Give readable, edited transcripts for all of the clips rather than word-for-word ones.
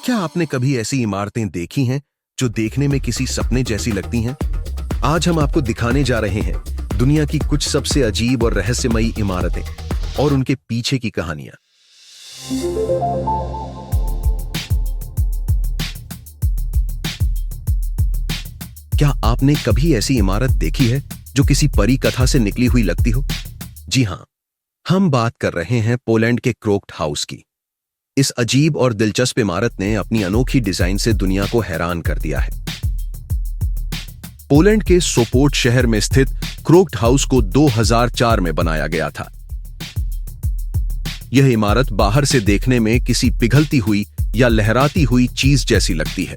क्या आपने कभी ऐसी इमारतें देखी हैं जो देखने में किसी सपने जैसी लगती हैं? आज हम आपको दिखाने जा रहे हैं दुनिया की कुछ सबसे अजीब और रहस्यमयी इमारतें और उनके पीछे की कहानियां। क्या आपने कभी ऐसी इमारत देखी है जो किसी परी कथा से निकली हुई लगती हो? जी हां, हम बात कर रहे हैं पोलैंड के क्रोक्ट हाउस की। इस अजीब और दिलचस्प इमारत ने अपनी अनोखी डिजाइन से दुनिया को हैरान कर दिया है। पोलैंड के सोपोट शहर में स्थित क्रोक्ट हाउस को 2004 में बनाया गया था। यह इमारत बाहर से देखने में किसी पिघलती हुई या लहराती हुई चीज जैसी लगती है।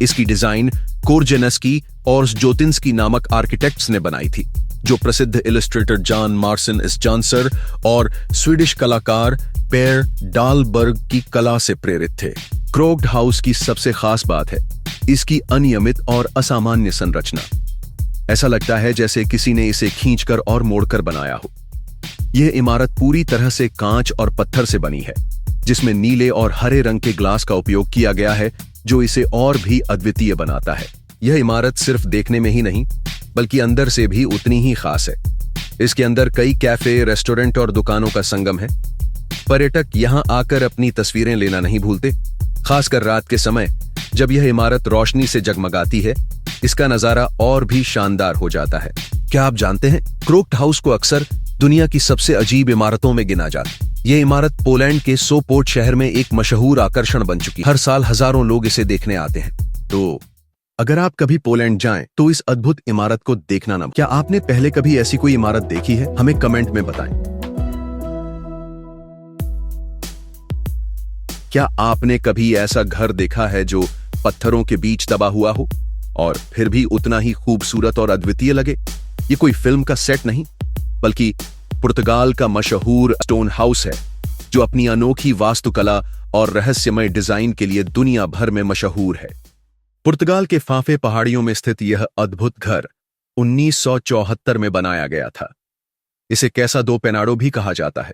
इसकी डिजाइन कोरजेनेस्की और जोतिन्स्की नामक आर्किटेक्ट्स ने बनाई थी, जो प्रसिद्ध इलस्ट्रेटर जॉन मार्सन इस्जांसर और स्वीडिश कलाकार पेर डालबर्ग की कला से प्रेरित थे। क्रोक्ट हाउस की सबसे खास बात है इसकी अनियमित और असामान्य संरचना। ऐसा लगता है जैसे किसी ने इसे खींचकर और मोड़कर बनाया हो। यह इमारत पूरी तरह से कांच और पत्थर से बनी है, जिसमें नीले और हरे रंग के ग्लास का उपयोग किया गया है, जो इसे और भी अद्वितीय बनाता है। यह इमारत सिर्फ देखने में ही नहीं, बल्कि अंदर से भी उतनी ही खास है। इसके अंदर कई कैफे, रेस्टोरेंट और दुकानों का संगम है। पर्यटक यहां आकर अपनी तस्वीरें लेना नहीं भूलते, खासकर रात के समय जब यह इमारत रोशनी से जगमगाती है। इसका नजारा और भी शानदार हो जाता है। क्या आप जानते हैं, क्रोक्ट हाउस को अक्सर दुनिया की सबसे अजीब इमारतों में गिना जाता है। यह इमारत पोलैंड के सोपोट शहर में एक मशहूर आकर्षण बन चुकी है। हर साल हजारों लोग इसे देखने आते हैं। तो अगर आप कभी पोलैंड जाएं, तो इस अद्भुत इमारत को देखना ना। क्या आपने पहले कभी ऐसी कोई इमारत देखी है? हमें कमेंट में बताएं। क्या आपने कभी ऐसा घर देखा है जो पत्थरों के बीच दबा हुआ हो और फिर भी उतना ही खूबसूरत और अद्वितीय लगे? ये कोई फिल्म का सेट नहीं, बल्कि पुर्तगाल का मशहूर स्टोन हाउस है, जो अपनी अनोखी वास्तुकला और रहस्यमय डिजाइन के लिए दुनिया भर में मशहूर है। पुर्तगाल के फाफे पहाड़ियों में स्थित यह अद्भुत घर 1974 में बनाया गया था। इसे कैसा दो पेनाडो भी कहा जाता है।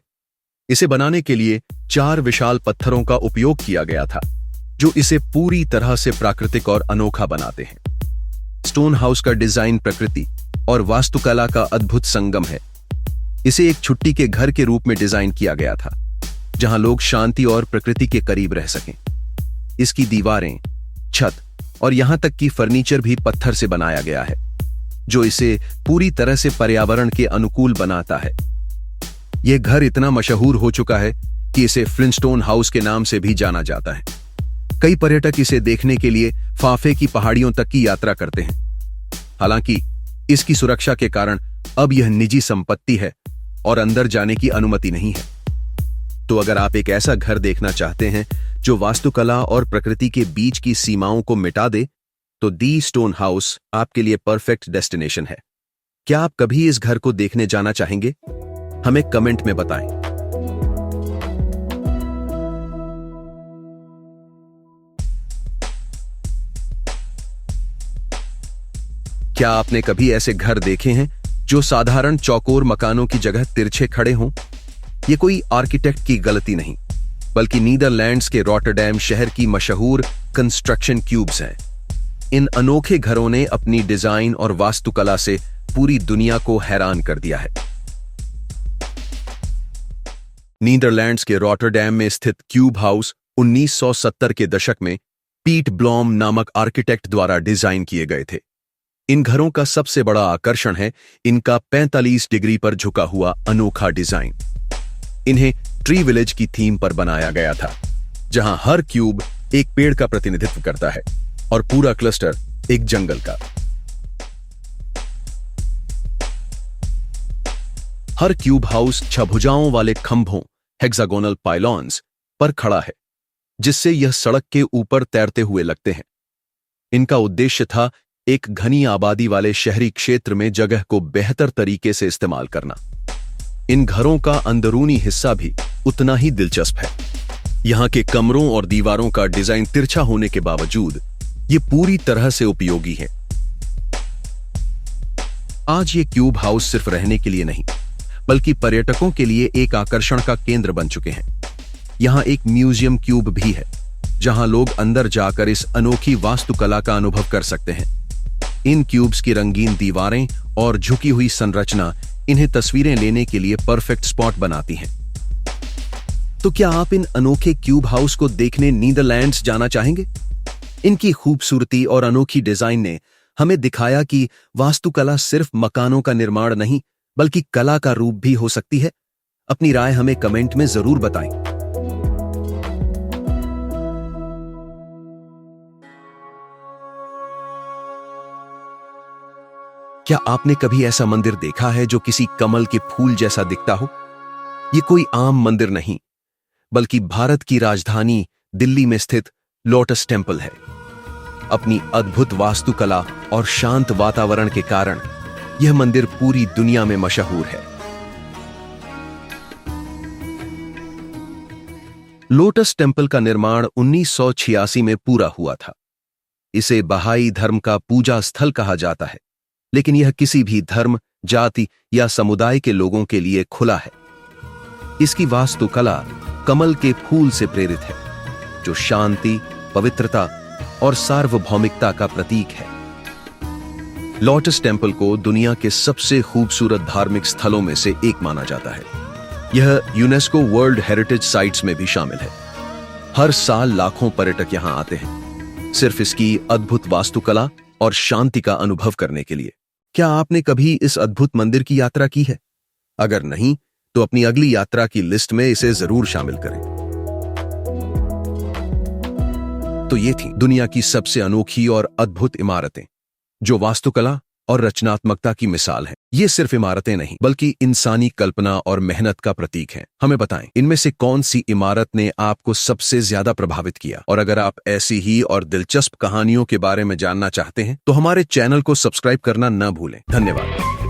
इसे बनाने के लिए 4 विशाल पत्थरों का उपयोग किया गया था, जो इसे पूरी तरह से प्राकृतिक और अनोखा बनाते हैं। स्टोन हाउस का डिजाइन प्रकृति और वास्तुकला का अद्भुत संगम है। इसे एक छुट्टी के घर के रूप में डिजाइन किया गया था, जहां लोग शांति और प्रकृति के करीब रह सकें। इसकी दीवारें, छत और यहां तक कि फर्नीचर भी पत्थर से बनाया गया है, जो इसे पूरी तरह से पर्यावरण के अनुकूल बनाता है। यह घर इतना मशहूर हो चुका है कि इसे फ्लिंटस्टोन हाउस के नाम से भी जाना जाता है। कई पर्यटक इसे देखने के लिए फाफे की पहाड़ियों तक की यात्रा करते हैं। हालांकि इसकी सुरक्षा के कारण अब यह निजी संपत्ति है और अंदर जाने की अनुमति नहीं है। तो अगर आप एक ऐसा घर देखना चाहते हैं जो वास्तुकला और प्रकृति के बीच की सीमाओं को मिटा दे, तो दी स्टोन हाउस आपके लिए परफेक्ट डेस्टिनेशन है। क्या आप कभी इस घर को देखने जाना चाहेंगे? हमें कमेंट में बताएं। क्या आपने कभी ऐसे घर देखे हैं जो साधारण चौकोर मकानों की जगह तिरछे खड़े हों? ये कोई आर्किटेक्ट की गलती नहीं, बल्कि नीदरलैंड्स के रॉटरडैम शहर की मशहूर कंस्ट्रक्शन क्यूब्स हैं। इन अनोखे घरों ने अपनी डिजाइन और वास्तुकला से पूरी दुनिया को हैरान कर दिया है। नीदरलैंड्स के रॉटरडैम में स्थित क्यूब हाउस 1970 के दशक में पीट ब्लॉम नामक आर्किटेक्ट द्वारा डिजाइन किए गए थे। इन घरों का सबसे बड़ा आकर्षण है इनका 45 डिग्री पर झुका हुआ अनोखा डिजाइन। इन्हें ट्री विलेज की थीम पर बनाया गया था, जहां हर क्यूब एक पेड़ का प्रतिनिधित्व करता है और पूरा क्लस्टर एक जंगल का। हर क्यूब हाउस 6 भुजाओं वाले खंभों, हेक्सागोनल पाइलॉन्स पर खड़ा है, जिससे यह सड़क के ऊपर तैरते हुए लगते हैं। इनका उद्देश्य था एक घनी आबादी वाले शहरी क्षेत्र में जगह को बेहतर तरीके से इस्तेमाल करना। इन घरों का अंदरूनी हिस्सा भी उतना ही दिलचस्प है। यहां के कमरों और दीवारों का डिजाइन तिरछा होने के बावजूद ये पूरी तरह से उपयोगी है। आज ये क्यूब हाउस सिर्फ रहने के लिए नहीं, बल्कि पर्यटकों के लिए एक आकर्षण का केंद्र बन चुके हैं। यहां एक म्यूजियम क्यूब भी है, जहां लोग अंदर जाकर इस अनोखी वास्तुकला का अनुभव कर सकते हैं। इन क्यूब्स की रंगीन दीवारें और झुकी हुई संरचना इन्हें तस्वीरें लेने के लिए परफेक्ट स्पॉट बनाती हैं। तो क्या आप इन अनोखे क्यूब हाउस को देखने नीदरलैंड्स जाना चाहेंगे? इनकी खूबसूरती और अनोखी डिजाइन ने हमें दिखाया कि वास्तुकला सिर्फ मकानों का निर्माण नहीं, बल्कि कला का रूप भी हो सकती है। अपनी राय हमें कमेंट में जरूर बताएं। क्या आपने कभी ऐसा मंदिर देखा है जो किसी कमल के फूल जैसा दिखता हो? ये कोई आम मंदिर नहीं, बल्कि भारत की राजधानी दिल्ली में स्थित लोटस टेम्पल है। अपनी अद्भुत वास्तुकला और शांत वातावरण के कारण यह मंदिर पूरी दुनिया में मशहूर है। लोटस टेम्पल का निर्माण 1986 में पूरा हुआ था। इसे बहाई धर्म का पूजा स्थल कहा जाता है, लेकिन यह किसी भी धर्म, जाति या समुदाय के लोगों के लिए खुला है। इसकी वास्तुकला कमल के फूल से प्रेरित है, जो शांति, पवित्रता और सार्वभौमिकता का प्रतीक है। लोटस टेम्पल को दुनिया के सबसे खूबसूरत धार्मिक स्थलों में से एक माना जाता है। यह यूनेस्को वर्ल्ड हेरिटेज साइट्स में भी शामिल है। हर साल लाखों पर्यटक यहां आते हैं, सिर्फ इसकी अद्भुत वास्तुकला और शांति का अनुभव करने के लिए। क्या आपने कभी इस अद्भुत मंदिर की यात्रा की है? अगर नहीं, तो अपनी अगली यात्रा की लिस्ट में इसे जरूर शामिल करें। तो ये थी दुनिया की सबसे अनोखी और अद्भुत इमारतें, जो वास्तुकला और रचनात्मकता की मिसाल है। ये सिर्फ इमारतें नहीं, बल्कि इंसानी कल्पना और मेहनत का प्रतीक हैं। हमें बताएं, इनमें से कौन सी इमारत ने आपको सबसे ज्यादा प्रभावित किया? और अगर आप ऐसी ही और दिलचस्प कहानियों के बारे में जानना चाहते हैं, तो हमारे चैनल को सब्सक्राइब करना न भूलें। धन्यवाद।